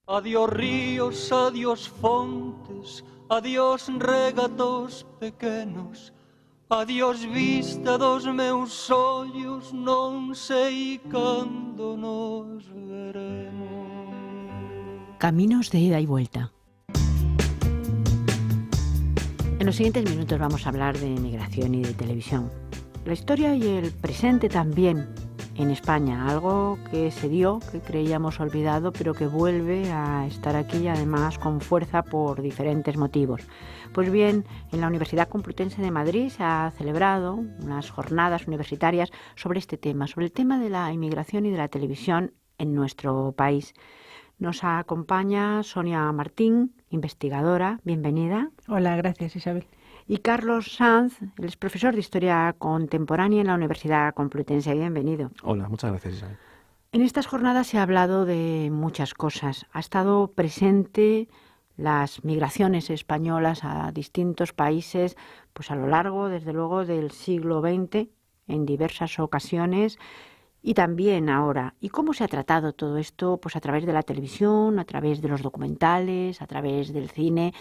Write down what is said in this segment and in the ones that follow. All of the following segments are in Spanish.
Adiós ríos, adiós fontes, adiós regatos pequenos, adiós vista dos meus ollos, non sei cando nos veremos. Caminos de ida y vuelta. En los siguientes minutos vamos a hablar de migración y de televisión. La historia y el presente también en España, algo que se dio, que creíamos olvidado, pero que vuelve a estar aquí y además con fuerza por diferentes motivos. Pues bien, en la Universidad Complutense de Madrid se ha celebrado unas jornadas universitarias sobre este tema, sobre el tema de la inmigración y de la televisión en nuestro país. Nos acompaña Sonia Martín, investigadora. Bienvenida. Hola, gracias, Isabel. Y Carlos Sanz, él es profesor de Historia Contemporánea en la Universidad Complutense. Bienvenido. Hola, muchas gracias, Isabel. En estas jornadas se ha hablado de muchas cosas. Ha estado presente las migraciones españolas a distintos países, pues a lo largo, desde luego, del siglo XX, en diversas ocasiones, y también ahora. ¿Y cómo se ha tratado todo esto? Pues a través de la televisión, a través de los documentales, a través del cine.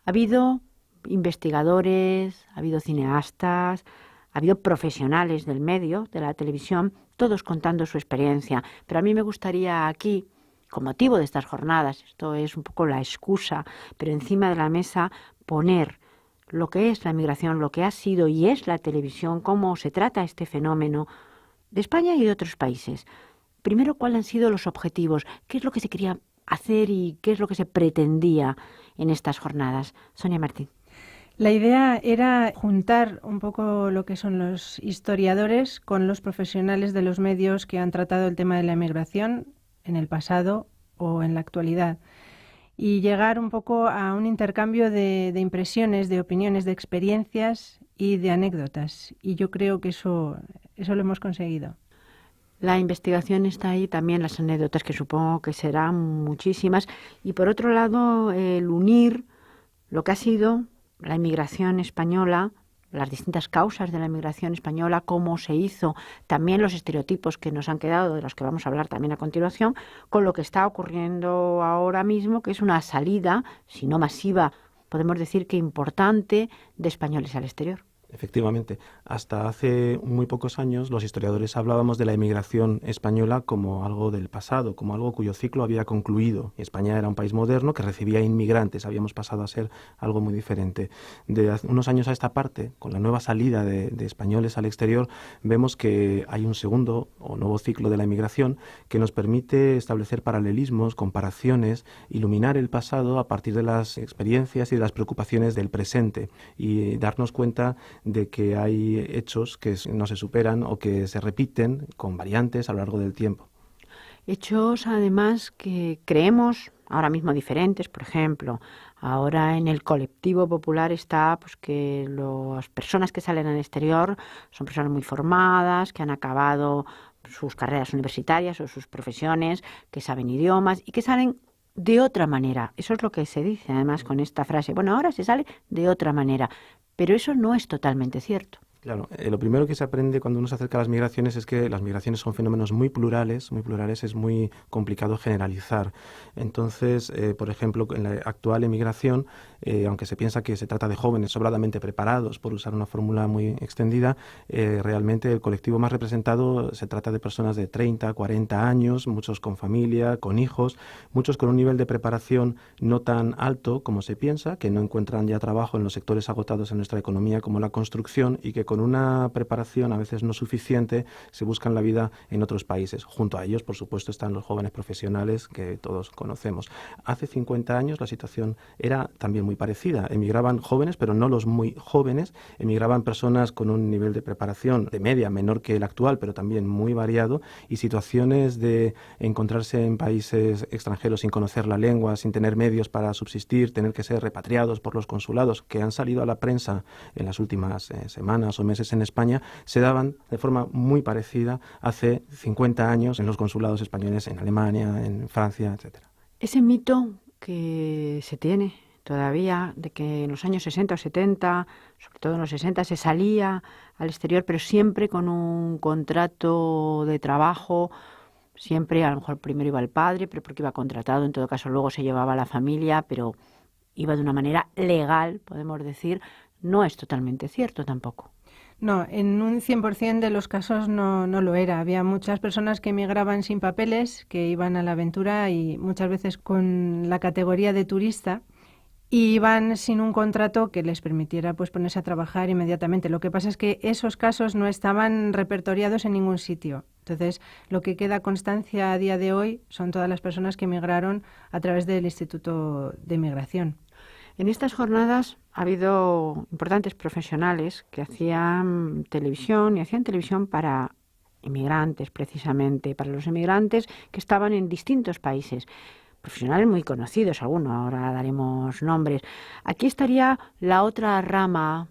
Ha habido investigadores, ha habido cineastas, ha habido profesionales del medio, de la televisión, todos contando su experiencia. Pero a mí me gustaría aquí, con motivo de estas jornadas, esto es un poco la excusa, pero encima de la mesa poner lo que es la migración, lo que ha sido y es la televisión, cómo se trata este fenómeno de España y de otros países. Primero, ¿cuáles han sido los objetivos? ¿Qué es lo que se quería hacer y qué es lo que se pretendía en estas jornadas? Sonia Martín. La idea era juntar un poco lo que son los historiadores con los profesionales de los medios que han tratado el tema de la emigración en el pasado o en la actualidad y llegar un poco a un intercambio de impresiones, de opiniones, de experiencias y de anécdotas. Y yo creo que eso lo hemos conseguido. La investigación está ahí, también las anécdotas, que supongo que serán muchísimas. Y por otro lado, el unir lo que ha sido la inmigración española, las distintas causas de la inmigración española, cómo se hizo, también los estereotipos que nos han quedado, de los que vamos a hablar también a continuación, con lo que está ocurriendo ahora mismo, que es una salida, si no masiva, podemos decir que importante, de españoles al exterior. Efectivamente, hasta hace muy pocos años los historiadores hablábamos de la emigración española como algo del pasado, como algo cuyo ciclo había concluido. España era un país moderno que recibía inmigrantes, habíamos pasado a ser algo muy diferente. De unos años a esta parte, con la nueva salida de españoles al exterior, vemos que hay un segundo o nuevo ciclo de la emigración que nos permite establecer paralelismos, comparaciones, iluminar el pasado a partir de las experiencias y de las preocupaciones del presente y darnos cuenta de que hay hechos que no se superan o que se repiten con variantes a lo largo del tiempo. Hechos, además, que creemos ahora mismo diferentes. Por ejemplo, ahora en el colectivo popular está pues que las personas que salen al exterior son personas muy formadas, que han acabado sus carreras universitarias o sus profesiones, que saben idiomas y que salen de otra manera. Eso es lo que se dice, además, con esta frase. Bueno, ahora se sale de otra manera. Pero eso no es totalmente cierto. Claro, lo primero que se aprende cuando uno se acerca a las migraciones es que las migraciones son fenómenos muy plurales, es muy complicado generalizar. Entonces, por ejemplo, en la actual emigración, aunque se piensa que se trata de jóvenes sobradamente preparados, por usar una fórmula muy extendida, realmente el colectivo más representado se trata de personas de 30, 40 años, muchos con familia, con hijos, muchos con un nivel de preparación no tan alto como se piensa, que no encuentran ya trabajo en los sectores agotados en nuestra economía como la construcción y que con una preparación a veces no suficiente se buscan la vida en otros países. Junto a ellos, por supuesto, están los jóvenes profesionales que todos conocemos. Hace 50 años la situación era también muy parecida. Emigraban jóvenes, pero no los muy jóvenes. Emigraban personas con un nivel de preparación de media menor que el actual, pero también muy variado, y situaciones de encontrarse en países extranjeros sin conocer la lengua, sin tener medios para subsistir, tener que ser repatriados por los consulados, que han salido a la prensa en las últimas semanas o meses en España, se daban de forma muy parecida hace 50 años en los consulados españoles en Alemania, en Francia, etcétera. Ese mito que se tiene todavía de que en los años 60 o 70, sobre todo en los 60, se salía al exterior, pero siempre con un contrato de trabajo Siempre, a lo mejor primero iba el padre, pero porque iba contratado, en todo caso luego se llevaba a la familia, pero iba de una manera legal, podemos decir. No es totalmente cierto tampoco. No, en un 100% de los casos no lo era. Había muchas personas que emigraban sin papeles, que iban a la aventura y muchas veces con la categoría de turista, y iban sin un contrato que les permitiera pues ponerse a trabajar inmediatamente. Lo que pasa es que esos casos no estaban repertoriados en ningún sitio. Entonces, lo que queda constancia a día de hoy son todas las personas que emigraron a través del Instituto de Migración. En estas jornadas ha habido importantes profesionales que hacían televisión para inmigrantes, precisamente, para los inmigrantes que estaban en distintos países. Profesionales muy conocidos, algunos, ahora daremos nombres. Aquí estaría la otra rama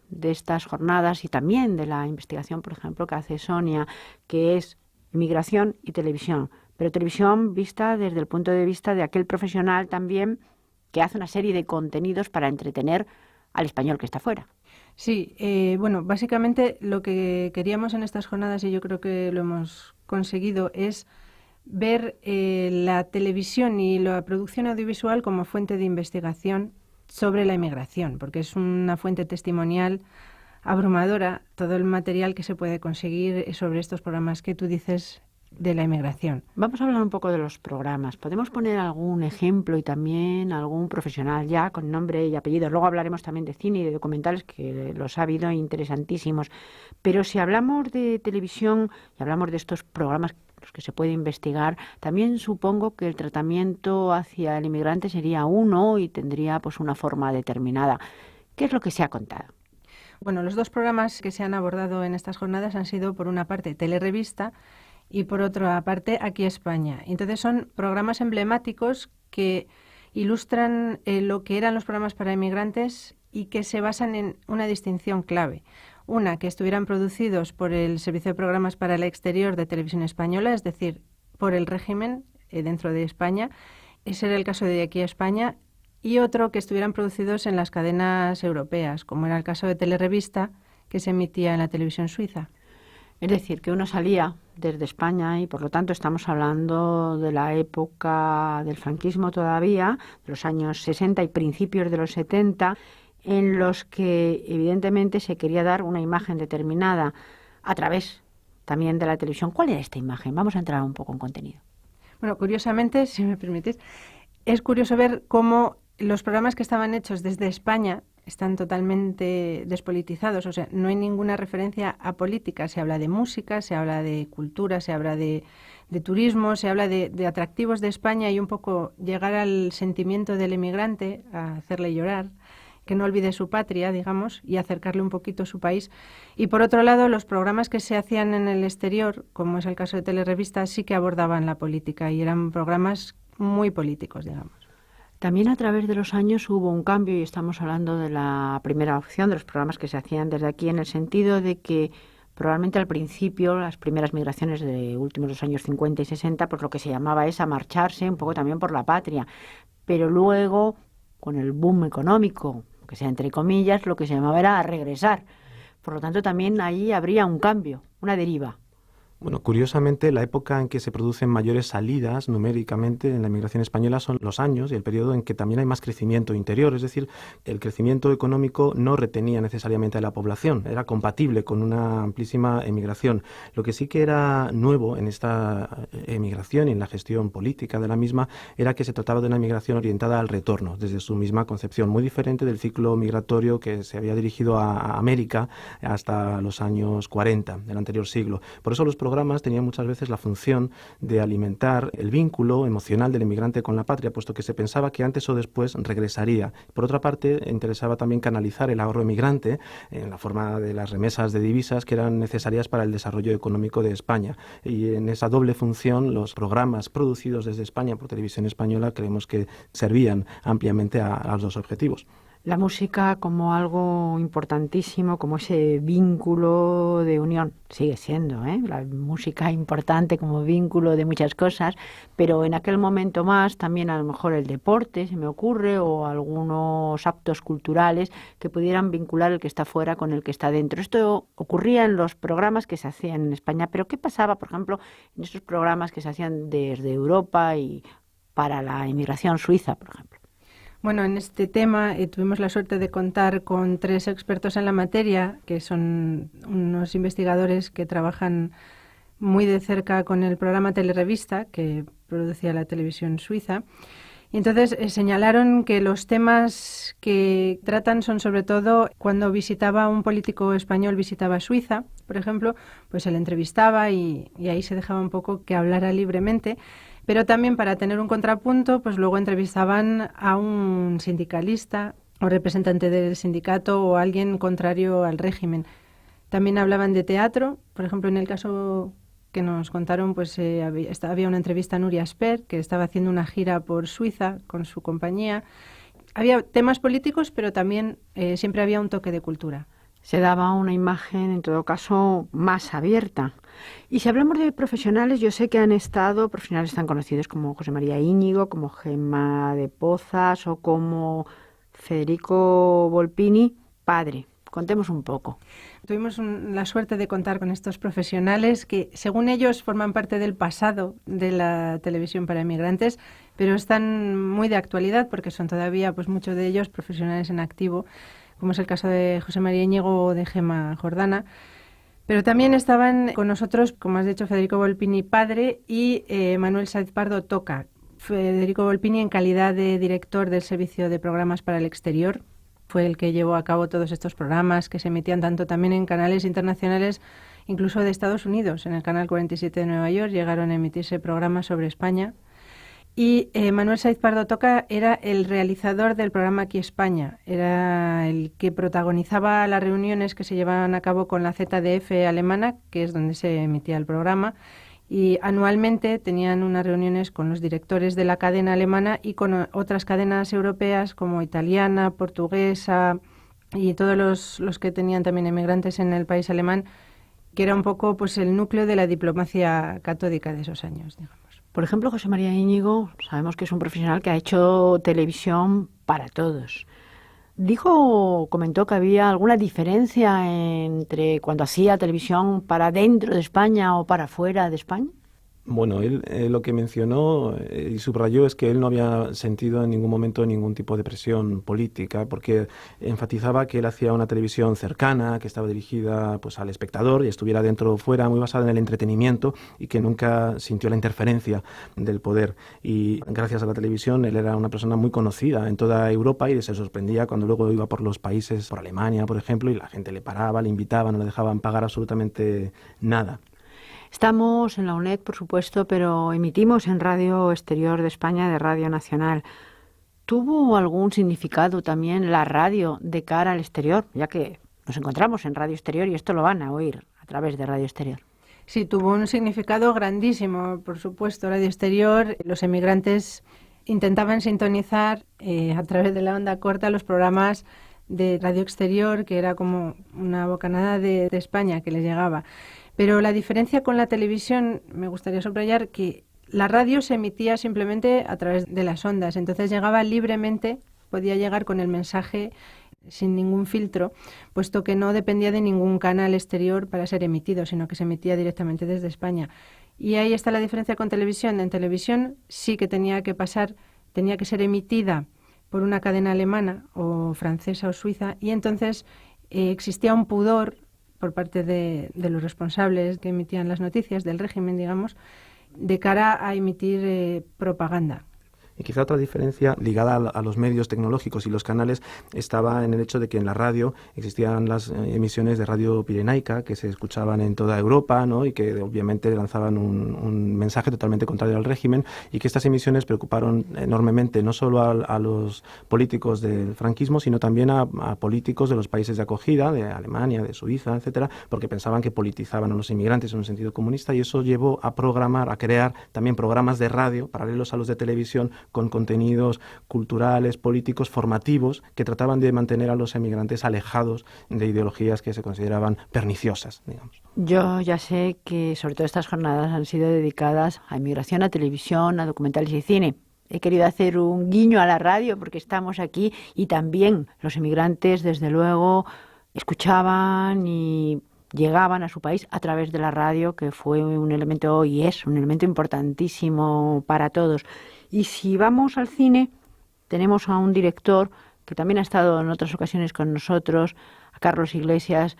de estas jornadas y también de la investigación, por ejemplo, que hace Sonia, que es inmigración y televisión. Pero televisión vista desde el punto de vista de aquel profesional también que hace una serie de contenidos para entretener al español que está fuera. Sí, bueno, básicamente lo que queríamos en estas jornadas, y yo creo que lo hemos conseguido, es ver la televisión y la producción audiovisual como fuente de investigación sobre la inmigración, porque es una fuente testimonial abrumadora todo el material que se puede conseguir sobre estos programas que tú dices de la inmigración. Vamos a hablar un poco de los programas. ¿Podemos poner algún ejemplo y también algún profesional ya con nombre y apellido? Luego hablaremos también de cine y de documentales, que los ha habido interesantísimos. Pero si hablamos de televisión y hablamos de estos programas los que se puede investigar, también supongo que el tratamiento hacia el inmigrante sería uno y tendría pues una forma determinada. ¿Qué es lo que se ha contado? Bueno, los dos programas que se han abordado en estas jornadas han sido, por una parte, Telerevista, y por otra parte, Aquí España. Entonces son programas emblemáticos que ilustran lo que eran los programas para inmigrantes y que se basan en una distinción clave. Una, que estuvieran producidos por el Servicio de Programas para el Exterior de Televisión Española, es decir, por el régimen dentro de España. Ese era el caso de Aquí España. Y otro, que estuvieran producidos en las cadenas europeas, como era el caso de Telerevista, que se emitía en la televisión suiza. Es decir, que uno salía desde España y por lo tanto estamos hablando de la época del franquismo todavía, de los años 60 y principios de los 70, en los que evidentemente se quería dar una imagen determinada a través también de la televisión. ¿Cuál era esta imagen? Vamos a entrar un poco en contenido. Bueno, curiosamente, si me permitís, es curioso ver cómo los programas que estaban hechos desde España están totalmente despolitizados, o sea, no hay ninguna referencia a política. Se habla de música, se habla de cultura, se habla de turismo, se habla de atractivos de España y un poco llegar al sentimiento del emigrante, a hacerle llorar, que no olvide su patria, digamos, y acercarle un poquito a su país. Y por otro lado, los programas que se hacían en el exterior, como es el caso de Telerevista, sí que abordaban la política y eran programas muy políticos, digamos. También a través de los años hubo un cambio y estamos hablando de la primera opción de los programas que se hacían desde aquí, en el sentido de que probablemente al principio, las primeras migraciones de últimos los años 50 y 60, pues lo que se llamaba es a marcharse un poco también por la patria. Pero luego, con el boom económico, que sea entre comillas, lo que se llamaba era a regresar. Por lo tanto, también ahí habría un cambio, una deriva. Bueno, curiosamente, la época en que se producen mayores salidas numéricamente en la inmigración española son los años y el periodo en que también hay más crecimiento interior, es decir, el crecimiento económico no retenía necesariamente a la población, era compatible con una amplísima emigración. Lo que sí que era nuevo en esta emigración y en la gestión política de la misma era que se trataba de una emigración orientada al retorno, desde su misma concepción, muy diferente del ciclo migratorio que se había dirigido a América hasta los años 40 del anterior siglo. Por eso los programas tenían muchas veces la función de alimentar el vínculo emocional del inmigrante con la patria, puesto que se pensaba que antes o después regresaría. Por otra parte, interesaba también canalizar el ahorro emigrante en la forma de las remesas de divisas que eran necesarias para el desarrollo económico de España. Y en esa doble función, los programas producidos desde España por Televisión Española creemos que servían ampliamente a los dos objetivos. La música como algo importantísimo, como ese vínculo de unión, sigue siendo, ¿eh? La música importante como vínculo de muchas cosas, pero en aquel momento más también a lo mejor el deporte, se me ocurre, o algunos actos culturales que pudieran vincular el que está fuera con el que está dentro. Esto ocurría en los programas que se hacían en España, pero ¿qué pasaba, por ejemplo, en esos programas que se hacían desde Europa y para la inmigración suiza, por ejemplo? Bueno, en este tema tuvimos la suerte de contar con 3 expertos en la materia, que son unos investigadores que trabajan muy de cerca con el programa Telerevista que producía la televisión suiza. Y entonces señalaron que los temas que tratan son sobre todo cuando visitaba un político español, visitaba Suiza, por ejemplo, pues se le entrevistaba y ahí se dejaba un poco que hablara libremente. Pero también para tener un contrapunto, pues luego entrevistaban a un sindicalista o representante del sindicato o alguien contrario al régimen. También hablaban de teatro, por ejemplo, en el caso que nos contaron, pues había una entrevista a Nuria Sper, que estaba haciendo una gira por Suiza con su compañía. Había temas políticos, pero también siempre había un toque de cultura. Se daba una imagen, en todo caso, más abierta. Y si hablamos de profesionales, yo sé que han estado profesionales tan conocidos como José María Íñigo, como Gemma de Pozas o como Federico Volpini, padre. Contemos un poco. Tuvimos la suerte de contar con estos profesionales que, según ellos, forman parte del pasado de la televisión para inmigrantes, pero están muy de actualidad porque son todavía, pues muchos de ellos, profesionales en activo, como es el caso de José María Íñigo o de Gemma Jordana. Pero también estaban con nosotros, como has dicho, Federico Volpini, padre, y Manuel Sáez Pardo Toca. Federico Volpini, en calidad de director del Servicio de Programas para el Exterior, fue el que llevó a cabo todos estos programas que se emitían tanto también en canales internacionales, incluso de Estados Unidos. En el Canal 47 de Nueva York llegaron a emitirse programas sobre España. Y Manuel Sáez Pardo Toca era el realizador del programa Aquí España, era el que protagonizaba las reuniones que se llevaban a cabo con la ZDF alemana, que es donde se emitía el programa, y anualmente tenían unas reuniones con los directores de la cadena alemana y con otras cadenas europeas como italiana, portuguesa y todos los que tenían también emigrantes en el país alemán, que era un poco pues el núcleo de la diplomacia catódica de esos años, digamos. Por ejemplo, José María Íñigo, sabemos que es un profesional que ha hecho televisión para todos. Comentó que había alguna diferencia entre cuando hacía televisión para dentro de España o para fuera de España. Bueno, él lo que mencionó y subrayó es que él no había sentido en ningún momento ningún tipo de presión política, porque enfatizaba que él hacía una televisión cercana, que estaba dirigida pues al espectador y estuviera dentro o fuera, muy basada en el entretenimiento, y que nunca sintió la interferencia del poder. Y gracias a la televisión él era una persona muy conocida en toda Europa y se sorprendía cuando luego iba por los países, por Alemania, por ejemplo, y la gente le paraba, le invitaba, no le dejaban pagar absolutamente nada. Estamos en la UNED, por supuesto, pero emitimos en Radio Exterior de España, de Radio Nacional. ¿Tuvo algún significado también la radio de cara al exterior? Ya que nos encontramos en Radio Exterior y esto lo van a oír a través de Radio Exterior. Sí, tuvo un significado grandísimo, por supuesto. Radio Exterior, los emigrantes intentaban sintonizar a través de la onda corta los programas de Radio Exterior, que era como una bocanada de España que les llegaba. Pero la diferencia con la televisión, me gustaría subrayar que la radio se emitía simplemente a través de las ondas, entonces llegaba libremente, podía llegar con el mensaje sin ningún filtro, puesto que no dependía de ningún canal exterior para ser emitido, sino que se emitía directamente desde España. Y ahí está la diferencia con televisión. En televisión sí que tenía que ser emitida por una cadena alemana o francesa o suiza, y entonces existía un pudor por parte de los responsables que emitían las noticias del régimen, digamos, de cara a emitir propaganda. Y quizá otra diferencia ligada a los medios tecnológicos y los canales estaba en el hecho de que en la radio existían las emisiones de radio pirenaica que se escuchaban en toda Europa, ¿no? Y que obviamente lanzaban un mensaje totalmente contrario al régimen, y que estas emisiones preocuparon enormemente no solo a los políticos del franquismo, sino también a políticos de los países de acogida, de Alemania, de Suiza, etcétera, porque pensaban que politizaban a los inmigrantes en un sentido comunista, y eso llevó a crear también programas de radio paralelos a los de televisión con contenidos culturales, políticos, formativos, que trataban de mantener a los emigrantes alejados de ideologías que se consideraban perniciosas, digamos. Yo ya sé que sobre todo estas jornadas han sido dedicadas a inmigración, a televisión, a documentales y cine. He querido hacer un guiño a la radio porque estamos aquí y también los inmigrantes, desde luego, escuchaban y llegaban a su país a través de la radio, que fue un elemento y es un elemento importantísimo para todos. Y si vamos al cine, tenemos a un director que también ha estado en otras ocasiones con nosotros, a Carlos Iglesias,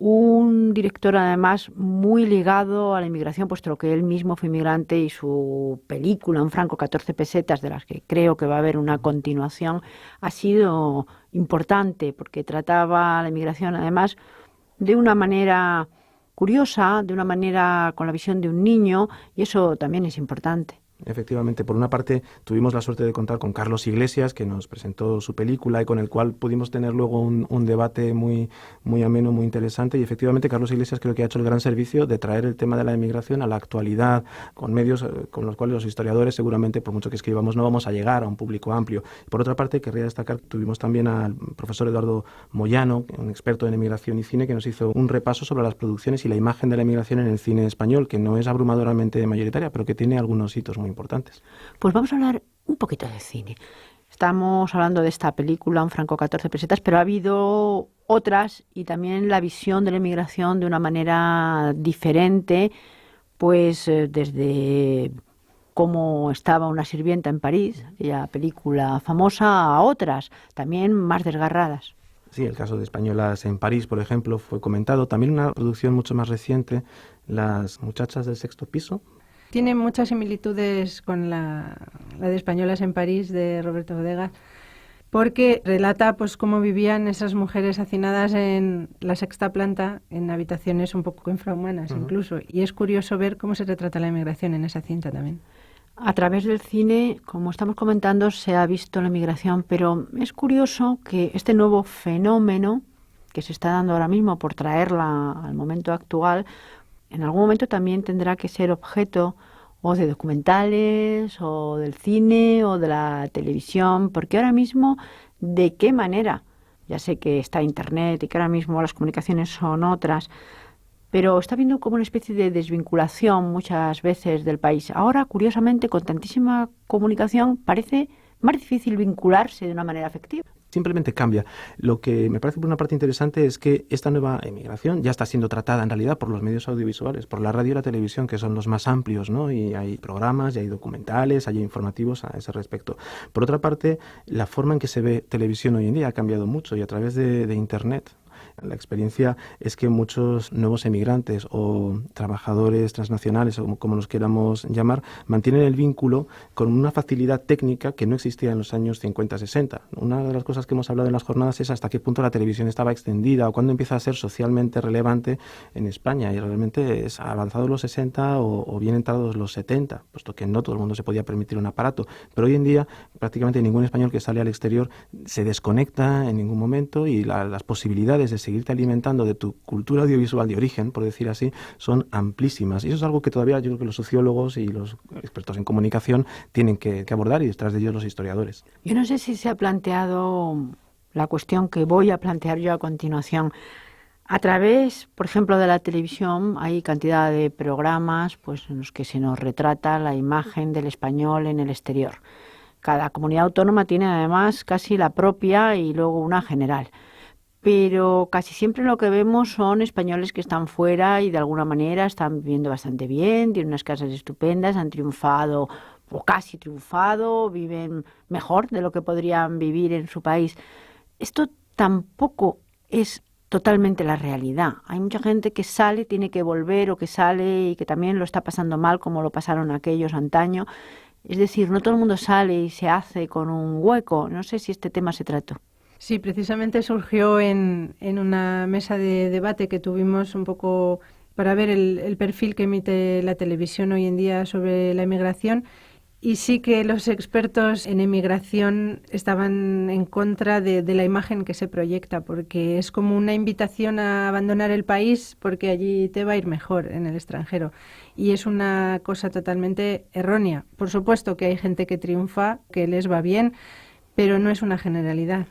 un director además muy ligado a la inmigración, puesto que él mismo fue inmigrante y su película, Un franco 14 pesetas, de las que creo que va a haber una continuación, ha sido importante porque trataba la inmigración además de una manera curiosa, de una manera con la visión de un niño, y eso también es importante. Efectivamente, por una parte tuvimos la suerte de contar con Carlos Iglesias, que nos presentó su película y con el cual pudimos tener luego un debate muy ameno, muy interesante, y efectivamente Carlos Iglesias creo que ha hecho el gran servicio de traer el tema de la inmigración a la actualidad, con medios con los cuales los historiadores seguramente, por mucho que escribamos, no vamos a llegar a un público amplio. Por otra parte, querría destacar que tuvimos también al profesor Eduardo Moyano, un experto en inmigración y cine, que nos hizo un repaso sobre las producciones y la imagen de la inmigración en el cine español, que no es abrumadoramente mayoritaria, pero que tiene algunos hitos muy importantes. Pues vamos a hablar un poquito de cine. Estamos hablando de esta película, Un franco 14 pesetas, pero ha habido otras y también la visión de la inmigración de una manera diferente, pues desde cómo estaba una sirvienta en París, aquella película famosa, a otras, también más desgarradas. Sí, el caso de Españolas en París, por ejemplo, fue comentado. También una producción mucho más reciente, Las muchachas del sexto piso. Tiene muchas similitudes con la de Españolas en París, de Roberto Bodegas, porque relata pues cómo vivían esas mujeres hacinadas en la sexta planta, en habitaciones un poco infrahumanas incluso. Y es curioso ver cómo se retrata la inmigración en esa cinta también. A través del cine, como estamos comentando, se ha visto la inmigración, pero es curioso que este nuevo fenómeno que se está dando ahora mismo por traerla al momento actual, en algún momento también tendrá que ser objeto o de documentales, o del cine, o de la televisión, porque ahora mismo, ¿de qué manera? Ya sé que está Internet y que ahora mismo las comunicaciones son otras, pero está habiendo como una especie de desvinculación muchas veces del país. Ahora, curiosamente, con tantísima comunicación, parece más difícil vincularse de una manera afectiva. Simplemente cambia. Lo que me parece por una parte interesante es que esta nueva emigración ya está siendo tratada en realidad por los medios audiovisuales, por la radio y la televisión, que son los más amplios, ¿no? Y hay programas, y hay documentales, hay informativos a ese respecto. Por otra parte, la forma en que se ve televisión hoy en día ha cambiado mucho y a través de Internet. La experiencia es que muchos nuevos emigrantes o trabajadores transnacionales, o como los queramos llamar, mantienen el vínculo con una facilidad técnica que no existía en los años 50-60. Una de las cosas que hemos hablado en las jornadas es hasta qué punto la televisión estaba extendida o cuándo empieza a ser socialmente relevante en España. Y realmente es avanzados los 60 o bien entrados los 70, puesto que no todo el mundo se podía permitir un aparato. Pero hoy en día prácticamente ningún español que sale al exterior se desconecta en ningún momento y las posibilidades de seguirte alimentando de tu cultura audiovisual de origen, por decir así, son amplísimas. Y eso es algo que todavía yo creo que los sociólogos y los expertos en comunicación tienen que abordar, y detrás de ellos los historiadores. Yo no sé si se ha planteado la cuestión que voy a plantear yo a continuación. A través, por ejemplo, de la televisión hay cantidad de programas pues, en los que se nos retrata la imagen del español en el exterior. Cada comunidad autónoma tiene además casi la propia y luego una general. Pero casi siempre lo que vemos son españoles que están fuera y de alguna manera están viviendo bastante bien, tienen unas casas estupendas, han triunfado o casi triunfado, viven mejor de lo que podrían vivir en su país. Esto tampoco es totalmente la realidad. Hay mucha gente que sale, tiene que volver, o que sale y que también lo está pasando mal como lo pasaron aquellos antaño. Es decir, no todo el mundo sale y se hace con un hueco. No sé si este tema se trató. Sí, precisamente surgió en una mesa de debate que tuvimos un poco para ver el perfil que emite la televisión hoy en día sobre la inmigración, Y sí que los expertos en emigración estaban en contra de la imagen que se proyecta, porque es como una invitación a abandonar el país porque allí te va a ir mejor en el extranjero. Y es una cosa totalmente errónea. Por supuesto que hay gente que triunfa, que les va bien, pero no es una generalidad.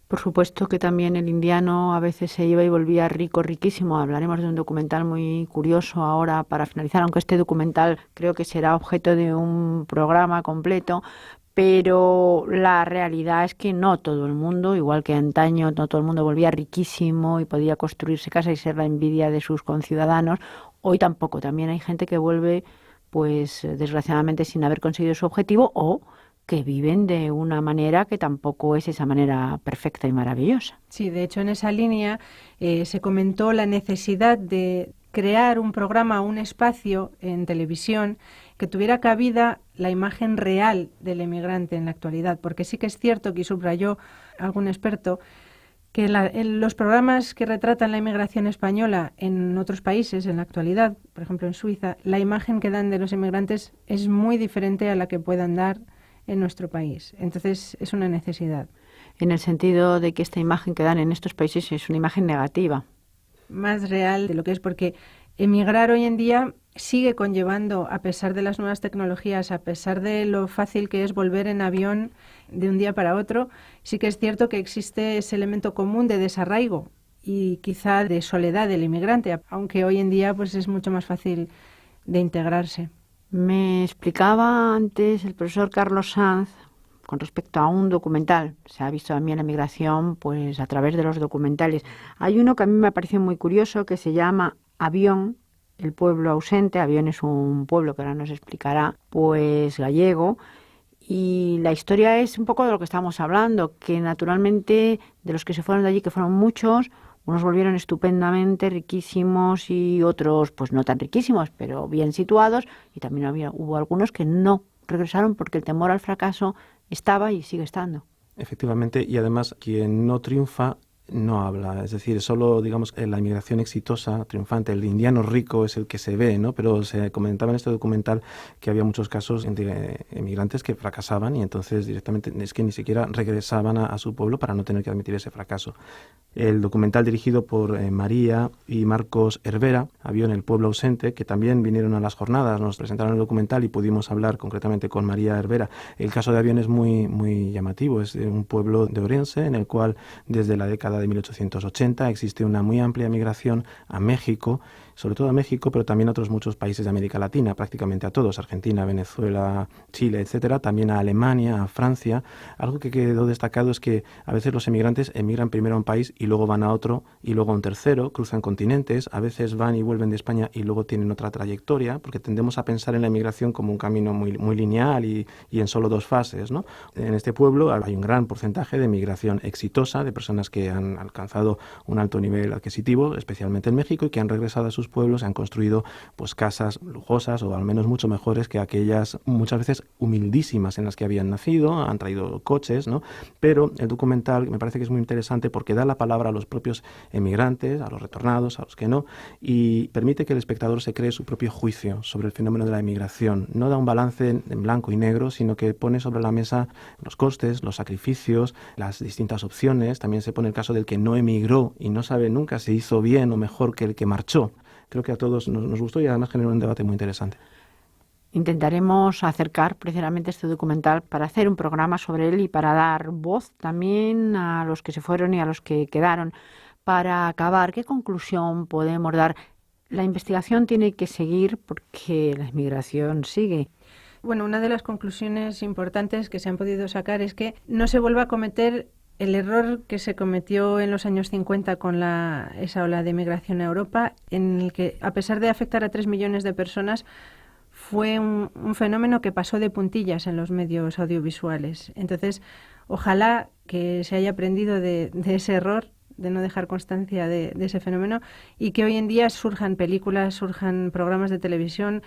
Por supuesto que también el indiano a veces se iba y volvía rico, riquísimo. Hablaremos de un documental muy curioso ahora para finalizar, aunque este documental creo que será objeto de un programa completo, pero la realidad es que no todo el mundo, igual que antaño, no todo el mundo volvía riquísimo y podía construirse casa y ser la envidia de sus conciudadanos. Hoy tampoco. También hay gente que vuelve, pues desgraciadamente sin haber conseguido su objetivo o que viven de una manera que tampoco es esa manera perfecta y maravillosa. Sí, de hecho en esa línea se comentó la necesidad de crear un programa, un espacio en televisión que tuviera cabida la imagen real del emigrante en la actualidad, porque sí que es cierto que subrayó algún experto que los programas que retratan la inmigración española en otros países en la actualidad, por ejemplo en Suiza, la imagen que dan de los inmigrantes es muy diferente a la que puedan dar en nuestro país. Entonces es una necesidad. En el sentido de que esta imagen que dan en estos países es una imagen negativa. Más real de lo que es, porque emigrar hoy en día sigue conllevando, a pesar de las nuevas tecnologías, a pesar de lo fácil que es volver en avión de un día para otro, sí que es cierto que existe ese elemento común de desarraigo y quizá de soledad del inmigrante, aunque hoy en día pues es mucho más fácil de integrarse. Me explicaba antes el profesor Carlos Sanz con respecto a un documental. Se ha visto también la migración pues a través de los documentales. Hay uno que a mí me parece muy curioso que se llama Avión, el pueblo ausente. Avión es un pueblo que ahora nos explicará, pues gallego. Y la historia es un poco de lo que estamos hablando, que naturalmente de los que se fueron de allí, que fueron muchos, unos volvieron estupendamente riquísimos y otros pues no tan riquísimos, pero bien situados, y también hubo algunos que no regresaron porque el temor al fracaso estaba y sigue estando. Efectivamente, y además quien no triunfa no habla, es decir, solo digamos la inmigración exitosa, triunfante, el indiano rico es el que se ve, ¿no? Pero se comentaba en este documental que había muchos casos de emigrantes que fracasaban y entonces directamente es que ni siquiera regresaban a su pueblo para no tener que admitir ese fracaso. El documental dirigido por María y Marcos Hervera, Avión, el pueblo ausente, que también vinieron a las jornadas, nos presentaron el documental y pudimos hablar concretamente con María Hervera. El caso de Avión es muy llamativo, es de un pueblo de Orense en el cual desde la década de 1880 existe una muy amplia migración a México, sobre todo a México, pero también a otros muchos países de América Latina, prácticamente a todos, Argentina, Venezuela, Chile, etcétera, también a Alemania, a Francia. Algo que quedó destacado es que a veces los emigrantes emigran primero a un país y luego van a otro y luego a un tercero, cruzan continentes, a veces van y vuelven de España y luego tienen otra trayectoria, porque tendemos a pensar en la emigración como un camino muy lineal y en solo dos fases, ¿no? En este pueblo hay un gran porcentaje de migración exitosa, de personas que han alcanzado un alto nivel adquisitivo, especialmente en México, y que han regresado a sus pueblos, han construido pues casas lujosas o al menos mucho mejores que aquellas muchas veces humildísimas en las que habían nacido, han traído coches, ¿no? Pero el documental me parece que es muy interesante porque da la palabra a los propios emigrantes, a los retornados, a los que no, y permite que el espectador se cree su propio juicio sobre el fenómeno de la emigración. No da un balance en blanco y negro, sino que pone sobre la mesa los costes, los sacrificios, las distintas opciones. También se pone el caso del que no emigró y no sabe nunca si hizo bien o mejor que el que marchó. Creo que a todos nos gustó y además generó un debate muy interesante. Intentaremos acercar precisamente este documental para hacer un programa sobre él y para dar voz también a los que se fueron y a los que quedaron. Para acabar, ¿qué conclusión podemos dar? La investigación tiene que seguir porque la inmigración sigue. Bueno, una de las conclusiones importantes que se han podido sacar es que no se vuelva a cometer el error que se cometió en los años 50 con esa ola de migración a Europa, en el que, a pesar de afectar a 3 millones de personas, fue un fenómeno que pasó de puntillas en los medios audiovisuales. Entonces, ojalá que se haya aprendido de ese error, de no dejar constancia de ese fenómeno, y que hoy en día surjan películas, surjan programas de televisión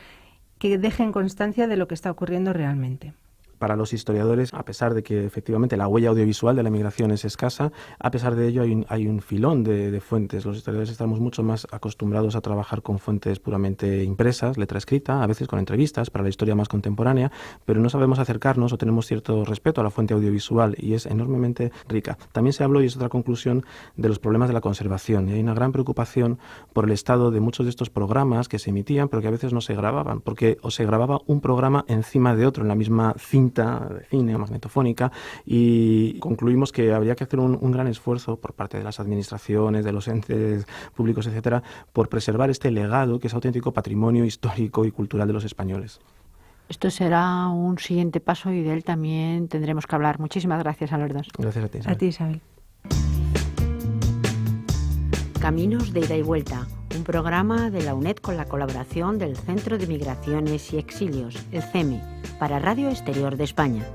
que dejen constancia de lo que está ocurriendo realmente. Para los historiadores, a pesar de que efectivamente la huella audiovisual de la emigración es escasa, a pesar de ello hay un filón de fuentes. Los historiadores estamos mucho más acostumbrados a trabajar con fuentes puramente impresas, letra escrita, a veces con entrevistas para la historia más contemporánea, pero no sabemos acercarnos o tenemos cierto respeto a la fuente audiovisual y es enormemente rica. También se habló, y es otra conclusión, de los problemas de la conservación. Y hay una gran preocupación por el estado de muchos de estos programas que se emitían, pero que a veces no se grababan, porque o se grababa un programa encima de otro en la misma cinta de cine o magnetofónica, y concluimos que habría que hacer un gran esfuerzo por parte de las administraciones, de los entes públicos, etcétera, por preservar este legado que es auténtico patrimonio histórico y cultural de los españoles. Esto será un siguiente paso y de él también tendremos que hablar. Muchísimas gracias a los dos. Gracias a ti, Isabel. A ti, Isabel. Caminos de ida y vuelta, un programa de la UNED con la colaboración del Centro de Migraciones y Exilios, el CEME, para Radio Exterior de España.